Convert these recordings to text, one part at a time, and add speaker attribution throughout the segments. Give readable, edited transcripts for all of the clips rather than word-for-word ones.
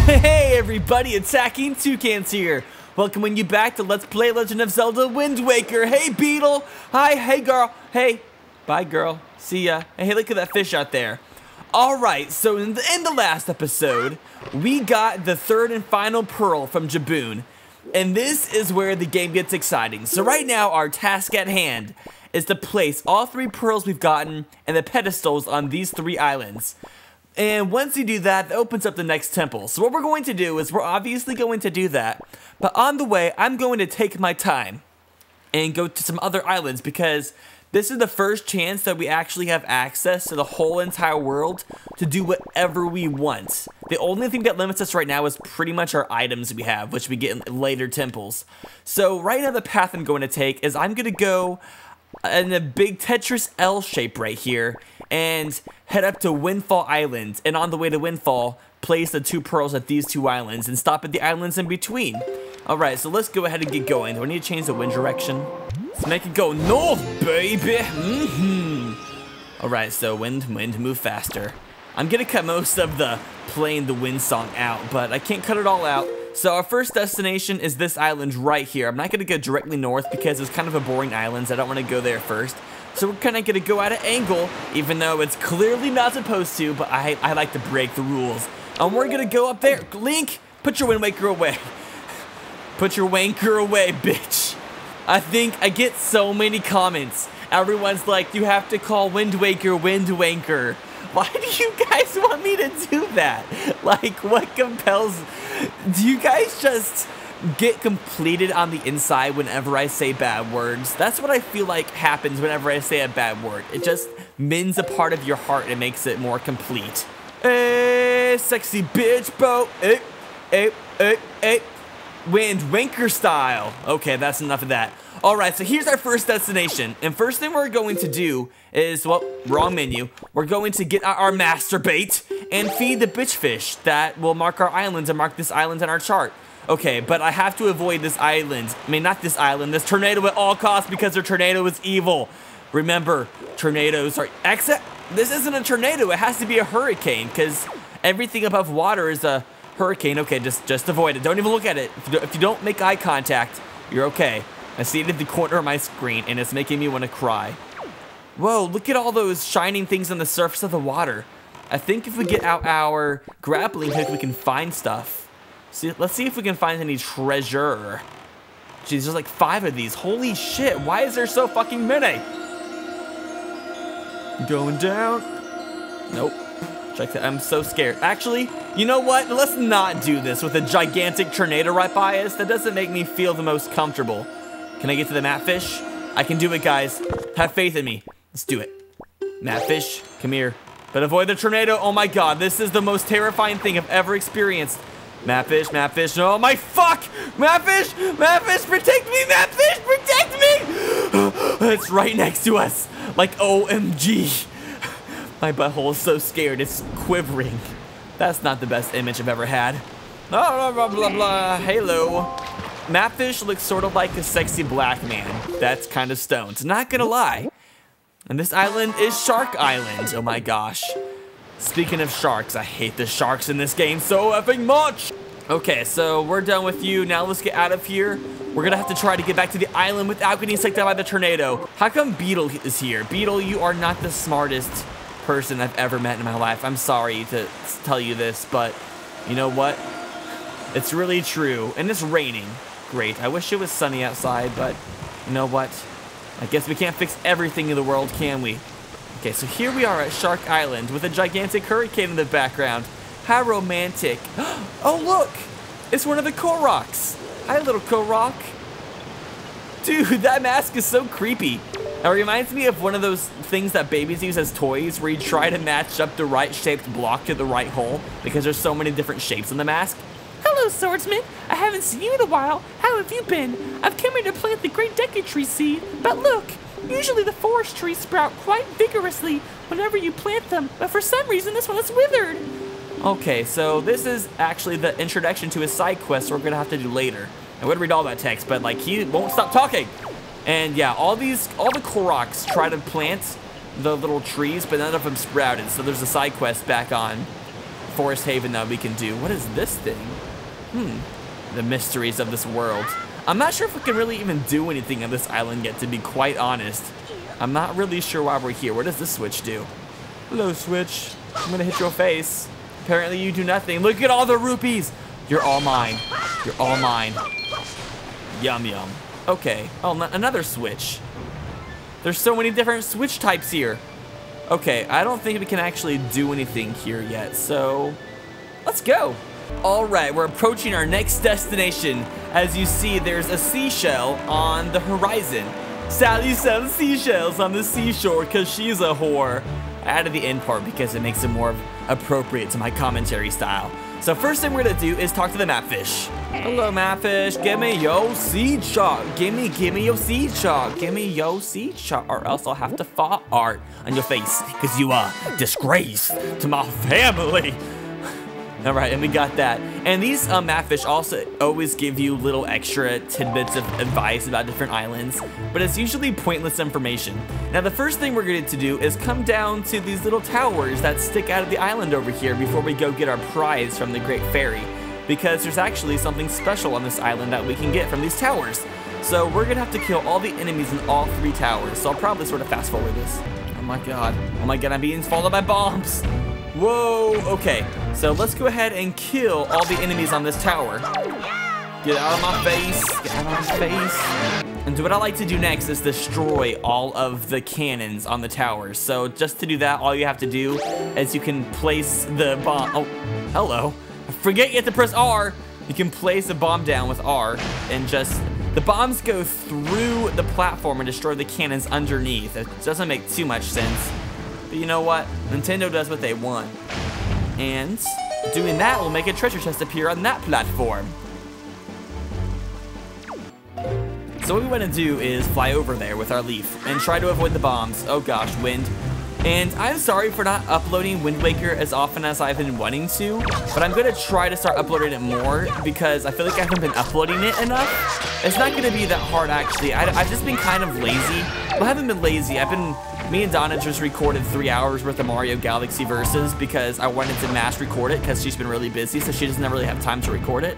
Speaker 1: Hey everybody, AttackingTucans here. Welcoming you back to Let's Play Legend of Zelda Wind Waker. Hey Beetle. Hi, hey girl. Hey. Bye girl. See ya. Hey, look at that fish out there. Alright, so in the last episode, we got the third and final pearl from Jaboon. And this is where the game gets exciting. So right now, our task at hand is to place all three pearls we've gotten and the pedestals on these three islands. And once you do that, it opens up the next temple. So what we're going to do is we're obviously going to do that. But on the way, I'm going to take my time and go to some other islands because this is the first chance that we actually have access to the whole entire world to do whatever we want. The only thing that limits us right now is pretty much our items we have, which we get in later temples. So right now the path I'm going to take is I'm going to go in a big Tetris L shape right here and head up to Windfall Island, and on the way to Windfall, place the two pearls at these two islands and stop at the islands in between. Alright, so let's go ahead and get going. Do I need to change the wind direction? Let's make it go north, baby! Alright, so wind, move faster. I'm gonna cut most of the playing the wind song out, but I can't cut it all out. So our first destination is this island right here. I'm not gonna go directly north because it's kind of a boring island, so I don't wanna go there first. So we're kind of going to go at an angle, even though it's clearly not supposed to, but I like to break the rules. And we're going to go up there. Link, put your Wind Waker away. Put your wanker away, bitch. I think I get so many comments. Everyone's like, you have to call Wind Waker Wind Wanker. Why do you guys want me to do that? Like, what compels... Do you guys just get completed on the inside whenever I say bad words? That's what I feel like happens whenever I say a bad word. It just mends a part of your heart and makes it more complete. Hey, sexy bitch, bro. Hey. Wind Wanker style. Okay, that's enough of that. Alright, so here's our first destination. And first thing we're going to do is, well, wrong menu. We're going to get our master bait and feed the bitch fish that will mark our islands and mark this island in our chart. Okay, but I have to avoid this island. I mean, not this island, this tornado at all costs because their tornado is evil. Remember, tornadoes are... This isn't a tornado, it has to be a hurricane because everything above water is a hurricane. Okay, just avoid it. Don't even look at it. If you don't make eye contact, you're okay. I see it at the corner of my screen and it's making me want to cry. Whoa, look at all those shining things on the surface of the water. I think if we get out our grappling hook, we can find stuff. See, let's see if we can find any treasure. Jeez, there's like 5 of these. Holy shit, why is there so fucking many? Going down. Nope. Check that, I'm so scared. Actually, you know what? Let's not do this with a gigantic tornado right by us. That doesn't make me feel the most comfortable. Can I get to the matfish? I can do it, guys. Have faith in me. Let's do it. Matfish, come here. But avoid the tornado. Oh my god, this is the most terrifying thing I've ever experienced. Matfish, oh my fuck! Matfish, protect me, Matfish, protect me! It's right next to us, like OMG. My butthole is so scared, it's quivering. That's not the best image I've ever had. Blah, blah, blah, blah, hello. Matfish looks sort of like a sexy black man that's kind of stoned, not gonna lie. And this island is Shark Island, oh my gosh. Speaking of sharks, I hate the sharks in this game so effing much! Okay, so we're done with you. Now let's get out of here. We're gonna have to try to get back to the island without getting sucked out by the tornado. How come Beetle is here? Beetle, you are not the smartest person I've ever met in my life. I'm sorry to tell you this, but you know what? It's really true. And it's raining. Great. I wish it was sunny outside, but you know what? I guess we can't fix everything in the world, can we? Okay, so here we are at Shark Island with a gigantic hurricane in the background. How romantic. Oh, look! It's one of the Clorox. Hi, little Clorox. Dude, that mask is so creepy. It reminds me of one of those things that babies use as toys where you try to match up the right shaped block to the right hole because there's so many different shapes in the mask.
Speaker 2: Hello, swordsman. I haven't seen you in a while. How have you been? I've come here to plant the great Deku seed, but look! Usually the forest trees sprout quite vigorously whenever you plant them, but for some reason this one is withered.
Speaker 1: Okay, so this is actually the introduction to a side quest we're gonna have to do later. I would read all that text, but like he won't stop talking. And yeah, all the Clorox try to plant the little trees, but none of them sprouted. So there's a side quest back on forest haven that we can do. What is this thing? The mysteries of this world. I'm not sure if we can really even do anything on this island yet, to be quite honest. I'm not really sure why we're here. What does this switch do? Hello, switch. I'm gonna hit your face. Apparently you do nothing. Look at all the rupees. You're all mine. You're all mine. Yum, yum. Okay. Oh, another switch. There's so many different switch types here. Okay, I don't think we can actually do anything here yet, so let's go. All right, we're approaching our next destination. As you see, there's a seashell on the horizon. Sally sells seashells on the seashore because she's a whore. I added the end part because it makes it more appropriate to my commentary style. So first thing we're gonna do is talk to the mapfish. Hello, mapfish. Give me your seed shot. Give me your seed shot. Give me your seed shot, or else I'll have to fart art on your face because you are disgrace to my family. All right, and we got that. And these mapfish also always give you little extra tidbits of advice about different islands, but it's usually pointless information. Now, the first thing we're going to do is come down to these little towers that stick out of the island over here before we go get our prize from the Great Fairy, because there's actually something special on this island that we can get from these towers. So we're going to have to kill all the enemies in all 3 towers, so I'll probably sort of fast forward this. Oh my god, I'm being followed by bombs. Whoa, okay, so let's go ahead and kill all the enemies on this tower. Get out of my face, get out of my face. And what I like to do next is destroy all of the cannons on the towers. So just to do that, all you have to do is you can place the bomb. Oh, hello. Forget you have to press R. You can place a bomb down with R and just, the bombs go through the platform and destroy the cannons underneath. It doesn't make too much sense. But you know what? Nintendo does what they want. And doing that will make a treasure chest appear on that platform. So what we want to do is fly over there with our Leaf and try to avoid the bombs. Oh gosh, wind. And I'm sorry for not uploading Wind Waker as often as I've been wanting to, but I'm going to try to start uploading it more because I feel like I haven't been uploading it enough. It's not going to be that hard actually. I've just been kind of lazy. Well, I haven't been lazy. Me and Donna just recorded 3 hours worth of Mario Galaxy Versus because I wanted to mass record it because she's been really busy, so she doesn't really have time to record it.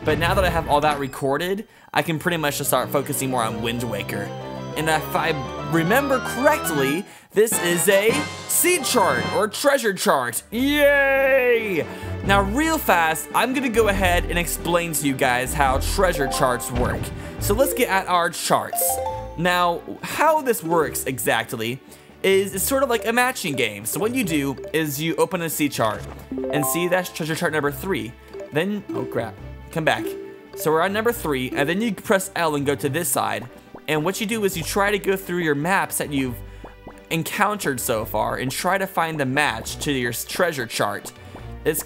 Speaker 1: But now that I have all that recorded, I can pretty much just start focusing more on Wind Waker. And if I remember correctly, this is a seed chart or treasure chart. Yay! Now real fast, I'm gonna go ahead and explain to you guys how treasure charts work. So let's get at our charts. Now, how this works exactly is it's sort of like a matching game. So what you do is you open a seed chart and see that's treasure chart number 3. Then, oh crap, come back. So we're on number 3, and then you press L and go to this side. And what you do is you try to go through your maps that you've encountered so far and try to find the match to your treasure chart. It's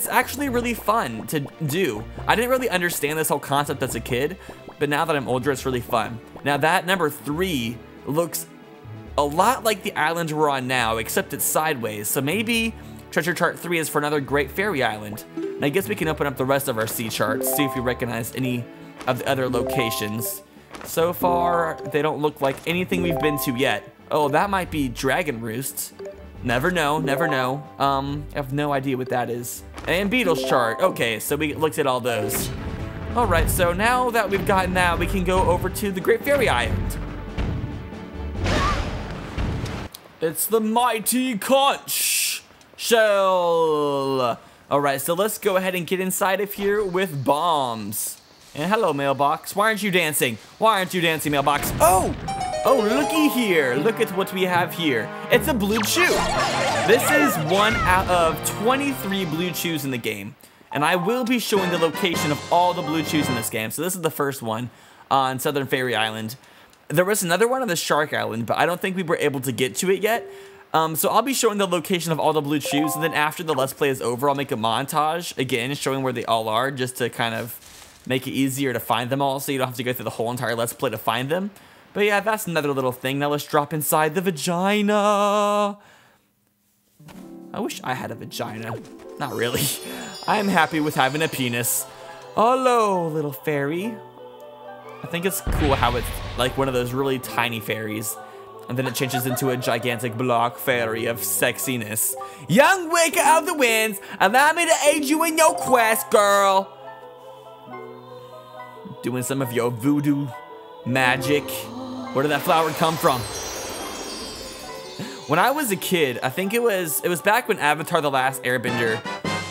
Speaker 1: actually really fun to do. I didn't really understand this whole concept as a kid, but now that I'm older, it's really fun. Now that number 3 looks a lot like the island we're on now, except it's sideways. So maybe treasure chart 3 is for another Great Fairy Island. And I guess we can open up the rest of our sea charts, see if we recognize any of the other locations. So far, they don't look like anything we've been to yet. Oh, that might be Dragon Roosts. Never know, never know. I have no idea what that is. And Beetle's chart. Okay, so we looked at all those. All right, so now that we've gotten that, we can go over to the Great Fairy Island. It's the mighty conch shell. All right, so let's go ahead and get inside of here with bombs. And hello, mailbox. Why aren't you dancing? Why aren't you dancing, mailbox? Oh, looky here. Look at what we have here. It's a blue chew. This is 1 out of 23 blue chews in the game. And I will be showing the location of all the blue chews in this game. So this is the first one on Southern Fairy Island. There was another one on the Shark Island, but I don't think we were able to get to it yet. So I'll be showing the location of all the blue chews, and then after the Let's Play is over, I'll make a montage, again, showing where they all are, just to kind of make it easier to find them all, so you don't have to go through the whole entire Let's Play to find them. But yeah, that's another little thing. Now let's drop inside the vagina. I wish I had a vagina. Not really. I'm happy with having a penis. Hello, little fairy. I think it's cool how it's like one of those really tiny fairies. And then it changes into a gigantic block fairy of sexiness. Young Wicca of the Winds, allow me to aid you in your quest, girl. Doing some of your voodoo magic. Where did that flower come from? When I was a kid, I think it was back when Avatar: The Last Airbender.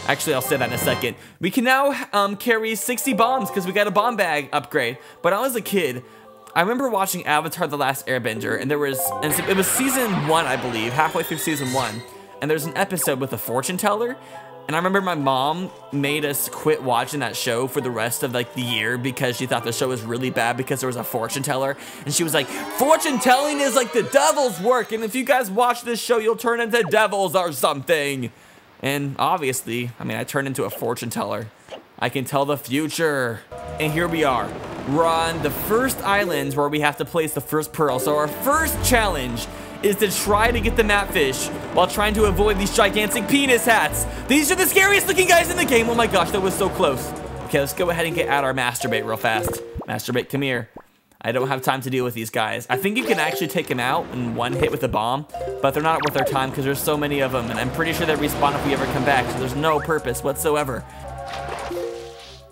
Speaker 1: Actually, I'll say that in a second. We can now carry 60 bombs because we got a bomb bag upgrade. But when I was a kid, I remember watching Avatar: The Last Airbender, and it was season 1, I believe, halfway through season 1. And there's an episode with a fortune teller. And I remember my mom made us quit watching that show for the rest of like the year because she thought the show was really bad because there was a fortune teller. And she was like, fortune telling is like the devil's work. And if you guys watch this show, you'll turn into devils or something. And obviously, I mean, I turned into a fortune teller. I can tell the future. And here we are. We're on the first island where we have to place the first pearl. So our first challenge is to try to get the mapfish while trying to avoid these gigantic penis hats. These are the scariest looking guys in the game. Oh my gosh, that was so close. Okay, let's go ahead and get out our masturbate real fast. Masturbate, come here. I don't have time to deal with these guys. I think you can actually take them out in one hit with a bomb, but they're not worth our time because there's so many of them, and I'm pretty sure they respawn if we ever come back, so there's no purpose whatsoever.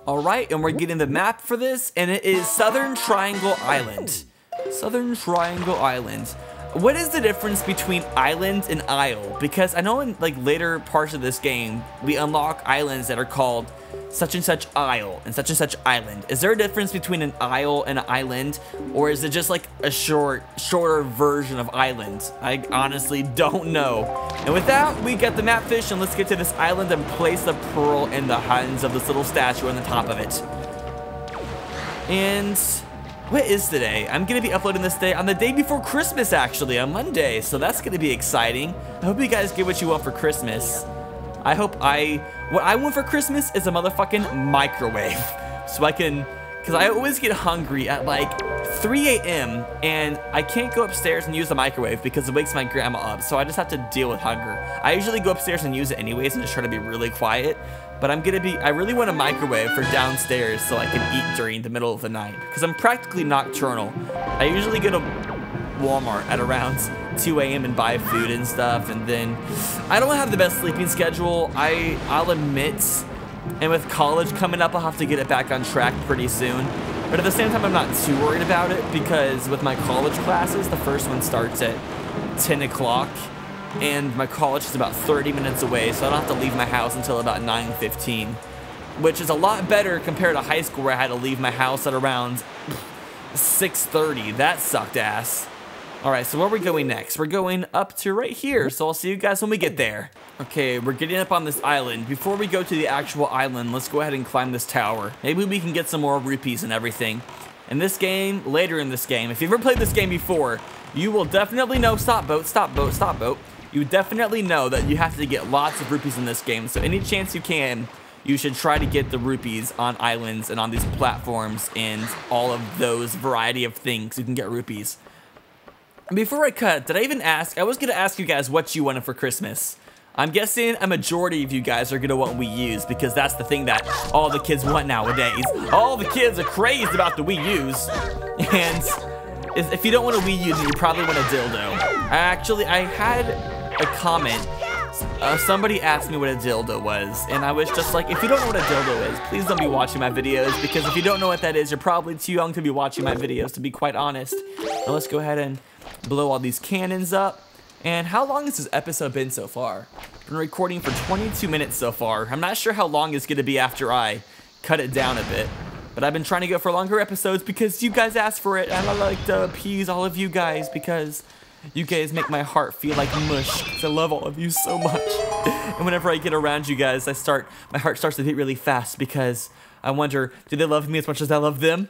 Speaker 1: All right, and we're getting the map for this, and it is Southern Triangle Island. Southern Triangle Island. What is the difference between island and isle? Because I know in like later parts of this game, we unlock islands that are called such and such isle and such island. Is there a difference between an isle and an island? Or is it just like a shorter version of island? I honestly don't know. And with that, we got the mapfish, and let's get to this island and place the pearl in the hands of this little statue on the top of it. And what is today? I'm gonna be uploading this day on the day before Christmas, actually, on Monday. So that's gonna be exciting. I hope you guys get what you want for Christmas. What I want for Christmas is a motherfucking microwave. So I can, cause I always get hungry at like 3 a.m. and I can't go upstairs and use the microwave because it wakes my grandma up. So I just have to deal with hunger. I usually go upstairs and use it anyways and just try to be really quiet. But I really want a microwave for downstairs so I can eat during the middle of the night. Because I'm practically nocturnal. I usually go to Walmart at around 2 a.m. and buy food and stuff. And then I don't have the best sleeping schedule, I'll admit. And with college coming up, I'll have to get it back on track pretty soon. But at the same time, I'm not too worried about it because with my college classes, the first one starts at 10 o'clock. And my college is about 30 minutes away, so I don't have to leave my house until about 9:15, which is a lot better compared to high school where I had to leave my house at around 6:30. That sucked ass. All right, so where are we going next? We're going up to right here, so I'll see you guys when we get there. Okay, we're getting up on this island. Before we go to the actual island, let's go ahead and climb this tower. Maybe we can get some more rupees and everything. In this game, later in this game, if you've ever played this game before, you will definitely know, stop boat, stop boat, stop boat. You definitely know that you have to get lots of rupees in this game, so any chance you can, you should try to get the rupees on islands and on these platforms and all of those variety of things you can get rupees. And before I cut, did I even ask? I was going to ask you guys what you wanted for Christmas. I'm guessing a majority of you guys are going to want Wii U's because that's the thing that all the kids want nowadays. All the kids are crazed about the Wii U's. And if you don't want a Wii U, then you probably want a dildo. I had a comment. Somebody asked me what a dildo was, and I was just like, if you don't know what a dildo is, please don't be watching my videos, because if you don't know what that is, you're probably too young to be watching my videos, to be quite honest. Now let's go ahead and blow all these cannons up. And how long has this episode been so far? I've been recording for 22 minutes so far. I'm not sure how long it's gonna be after I cut it down a bit, but I've been trying to go for longer episodes because you guys asked for it, and I like to appease all of you guys because you guys make my heart feel like mush, because I love all of you so much. And whenever I get around you guys, my heart starts to beat really fast because I wonder, do they love me as much as I love them?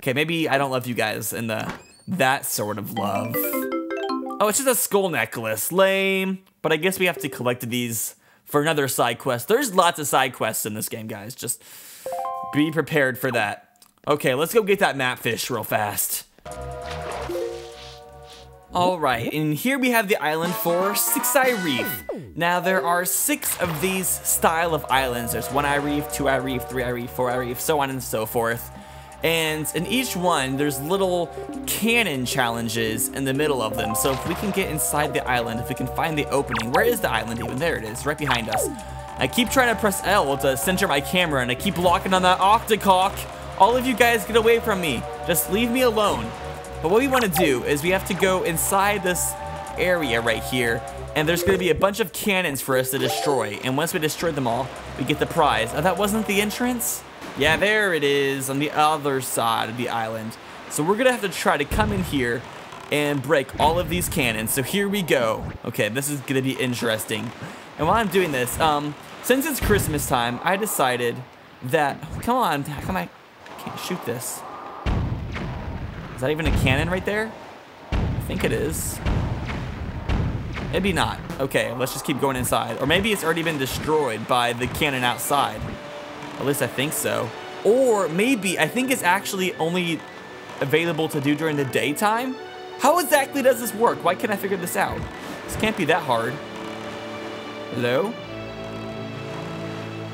Speaker 1: Okay, maybe I don't love you guys in that sort of love. Oh, it's just a skull necklace, lame. But I guess we have to collect these for another side quest. There's lots of side quests in this game, guys. Just be prepared for that. Okay, let's go get that mapfish real fast. Alright, and here we have the island for 6-Eye Reef. Now there are 6 of these style of islands. There's 1-Eye Reef, 2-Eye Reef, 3-Eye Reef, 4-Eye Reef, so on and so forth. And in each one, there's little cannon challenges in the middle of them. So if we can get inside the island, if we can find the opening, where is the island even? There it is, right behind us. I keep trying to press L to center my camera, and I keep locking on that octacock. All of you guys get away from me. Just leave me alone. But what we want to do is we have to go inside this area right here, and there's going to be a bunch of cannons for us to destroy. And once we destroy them all, we get the prize. Oh, that wasn't the entrance? Yeah, there it is on the other side of the island. So we're going to have to try to come in here and break all of these cannons. So here we go. Okay, this is going to be interesting. And while I'm doing this, since it's Christmas time, I decided that, come on, how come I can't shoot this? Is that even a cannon right there? I think it is. Maybe not. Okay, let's just keep going inside. Or maybe it's already been destroyed by the cannon outside. At least I think so. Or maybe, I think it's actually only available to do during the daytime. How exactly does this work? Why can't I figure this out? This can't be that hard. Hello?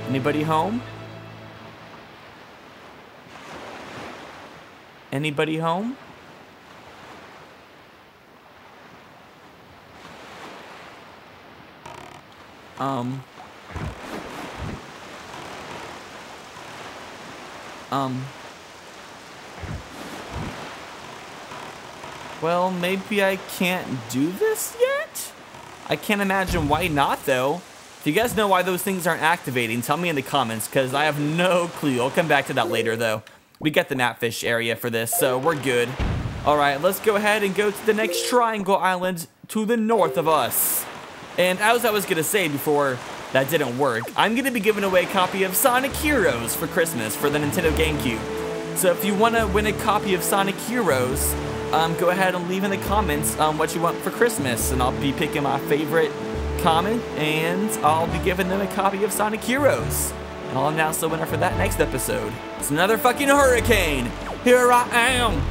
Speaker 1: Anybody home? Anybody home? Well, maybe I can't do this yet? I can't imagine why not, though. If you guys know why those things aren't activating, tell me in the comments, because I have no clue. I'll come back to that later, though. We got the Matfish area for this, so we're good. All right, let's go ahead and go to the next triangle island to the north of us. And as I was going to say before that didn't work, I'm going to be giving away a copy of Sonic Heroes for Christmas for the Nintendo GameCube. So if you want to win a copy of Sonic Heroes, go ahead and leave in the comments what you want for Christmas, and I'll be picking my favorite comment, and I'll be giving them a copy of Sonic Heroes. And I'll announce the winner for that next episode. It's another fucking hurricane. Here I am.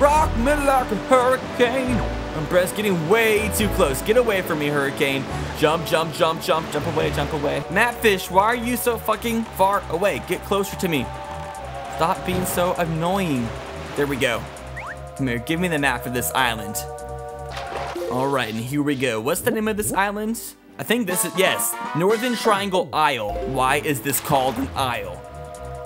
Speaker 1: Rock me like a hurricane. My breath's getting way too close. Get away from me, hurricane. Jump, jump, jump, jump, jump away, jump away. Matfish, why are you so fucking far away? Get closer to me. Stop being so annoying. There we go. Come here, give me the map for this island. All right, and here we go. What's the name of this island? I think this is, yes, Northern Triangle Isle. Why is this called an isle?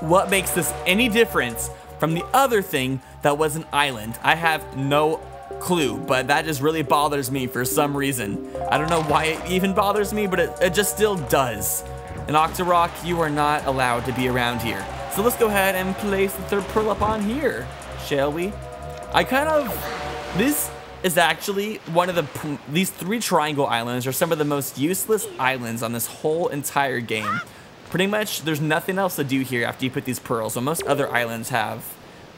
Speaker 1: What makes this any difference from the other thing that was an island? I have no clue, but that just really bothers me for some reason. I don't know why it even bothers me, but it just still does. And Octorok, you are not allowed to be around here. So let's go ahead and place the third pearl up on here, shall we? This is actually one of these three triangle islands are some of the most useless islands on this whole entire game. Pretty much, there's nothing else to do here after you put these pearls. So most other islands have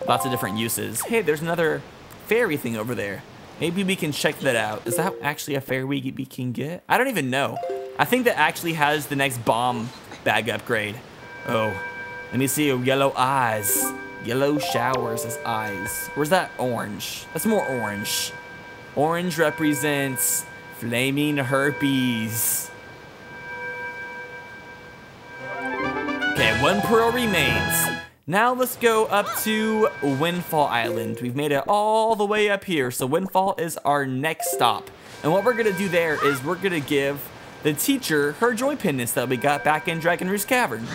Speaker 1: lots of different uses. Hey, there's another fairy thing over there. Maybe we can check that out. Is that actually a fairy we can get? I don't even know. I think that actually has the next bomb bag upgrade. Oh, let me see. Yellow eyes. Yellow showers as eyes. Where's that orange? That's more orange. Orange represents flaming herpes. Okay, one pearl remains. Now let's go up to Windfall Island. We've made it all the way up here, so Windfall is our next stop. And what we're gonna do there is we're gonna give the teacher her joy pendants that we got back in Dragon Roost Cavern.